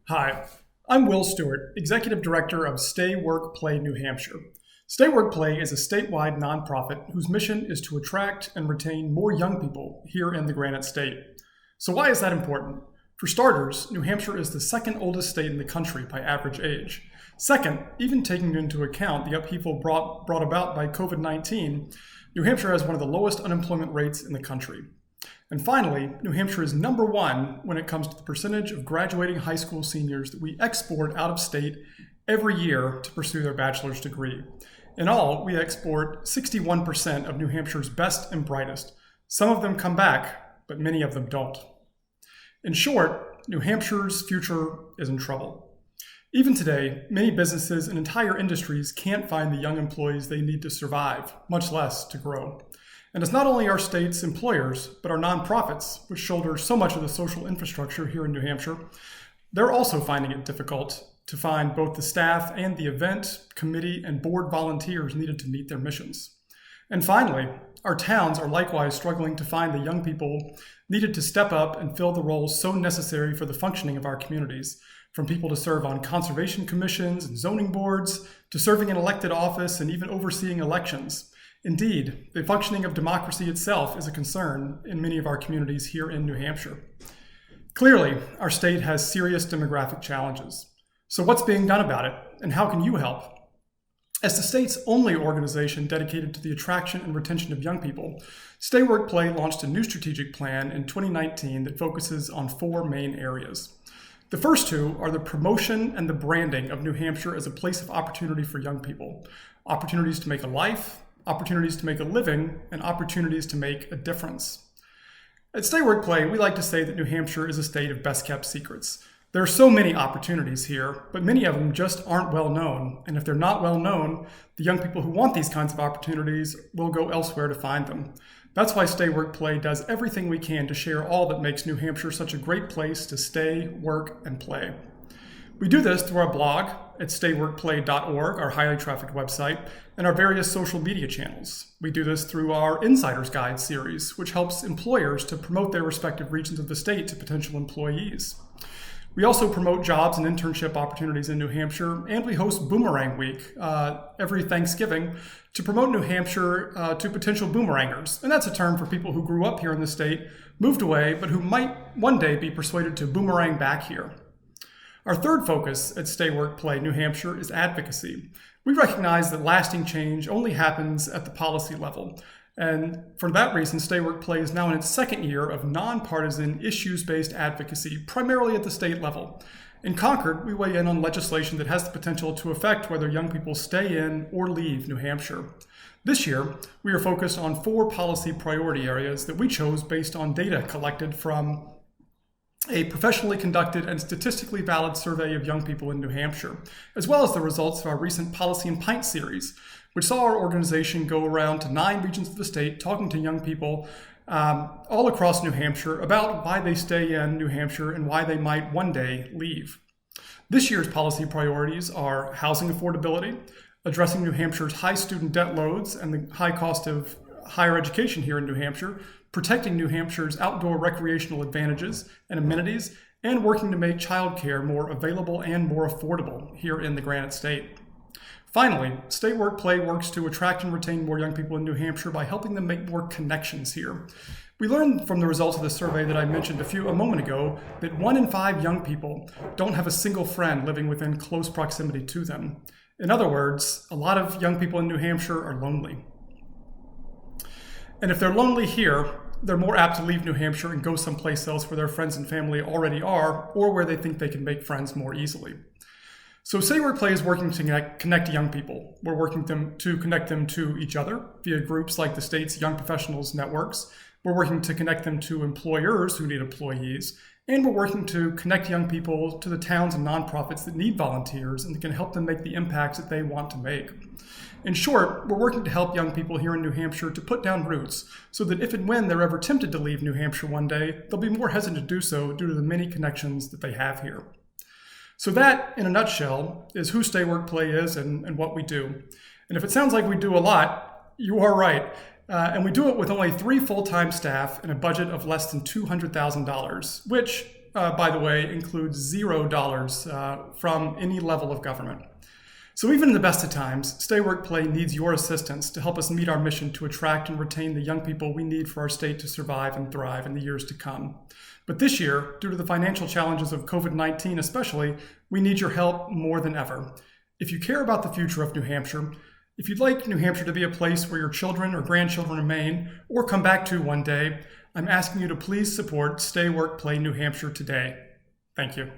Hi, I'm Will Stewart, Executive Director of Stay Work Play New Hampshire. Stay Work Play is a statewide nonprofit whose mission is to attract and retain more young people here in the Granite State. So why is that important? For starters, New Hampshire is the second oldest state in the country by average age. Second, even taking into account the upheaval brought about by COVID-19, New Hampshire has one of the lowest unemployment rates in the country. And finally, New Hampshire is number one when it comes to the percentage of graduating high school seniors that we export out of state every year to pursue their bachelor's degree. In all, we export 61% of New Hampshire's best and brightest. Some of them come back, but many of them don't. In short, New Hampshire's future is in trouble. Even today, many businesses and entire industries can't find the young employees they need to survive, much less to grow. And it's not only our state's employers, but our nonprofits, which shoulder so much of the social infrastructure here in New Hampshire. They're also finding it difficult to find both the staff and the event, committee, and board volunteers needed to meet their missions. And finally, our towns are likewise struggling to find the young people needed to step up and fill the roles so necessary for the functioning of our communities, from people to serve on conservation commissions and zoning boards, to serving in elected office and even overseeing elections. Indeed, the functioning of democracy itself is a concern in many of our communities here in New Hampshire. Clearly, our state has serious demographic challenges. So what's being done about it, and how can you help? As the state's only organization dedicated to the attraction and retention of young people, Stay Work Play launched a new strategic plan in 2019 that focuses on four main areas. The first two are the promotion and the branding of New Hampshire as a place of opportunity for young people, opportunities to make a life, opportunities to make a living, and opportunities to make a difference. At Stay Work Play, we like to say that New Hampshire is a state of best-kept secrets. There are so many opportunities here, but many of them just aren't well known. And if they're not well known, the young people who want these kinds of opportunities will go elsewhere to find them. That's why Stay Work Play does everything we can to share all that makes New Hampshire such a great place to stay, work, and play. We do this through our blog at stayworkplay.org, our highly trafficked website, and our various social media channels. We do this through our Insider's Guide series, which helps employers to promote their respective regions of the state to potential employees. We also promote jobs and internship opportunities in New Hampshire, and we host Boomerang Week every Thanksgiving to promote New Hampshire to potential boomerangers. And that's a term for people who grew up here in the state, moved away, but who might one day be persuaded to boomerang back here. Our third focus at Stay Work Play New Hampshire is advocacy. We recognize that lasting change only happens at the policy level. And for that reason, Stay Work Play is now in its second year of nonpartisan issues-based advocacy, primarily at the state level. In Concord, we weigh in on legislation that has the potential to affect whether young people stay in or leave New Hampshire. This year, we are focused on four policy priority areas that we chose based on data collected from a professionally conducted and statistically valid survey of young people in New Hampshire, as well as the results of our recent Policy and Pint series, which saw our organization go around to 9 regions of the state talking to young people all across New Hampshire about why they stay in New Hampshire and why they might one day leave. This year's policy priorities are housing affordability, addressing New Hampshire's high student debt loads and the high cost of higher education here in New Hampshire, protecting New Hampshire's outdoor recreational advantages and amenities, and working to make childcare more available and more affordable here in the Granite State. Finally, Stay Work Play works to attract and retain more young people in New Hampshire by helping them make more connections here. We learned from the results of the survey that I mentioned a moment ago that 1 in 5 young people don't have a single friend living within close proximity to them. In other words, a lot of young people in New Hampshire are lonely. And if they're lonely here, they're more apt to leave New Hampshire and go someplace else where their friends and family already are, or where they think they can make friends more easily. So Stay Work Play is working to connect young people. We're working to connect them to each other via groups like the state's Young Professionals Networks. We're working to connect them to employers who need employees. And we're working to connect young people to the towns and nonprofits that need volunteers and that can help them make the impacts that they want to make. In short, we're working to help young people here in New Hampshire to put down roots so that if and when they're ever tempted to leave New Hampshire one day, they'll be more hesitant to do so due to the many connections that they have here. So that, in a nutshell, is who Stay Work Play is and what we do. And if it sounds like we do a lot, you are right. And we do it with only 3 full-time staff and a budget of less than $200,000, which by the way, includes $0 from any level of government. So even in the best of times, Stay Work Play needs your assistance to help us meet our mission to attract and retain the young people we need for our state to survive and thrive in the years to come. But this year, due to the financial challenges of COVID-19 especially, we need your help more than ever. If you care about the future of New Hampshire, if you'd like New Hampshire to be a place where your children or grandchildren remain or come back to one day, I'm asking you to please support Stay Work Play New Hampshire today. Thank you.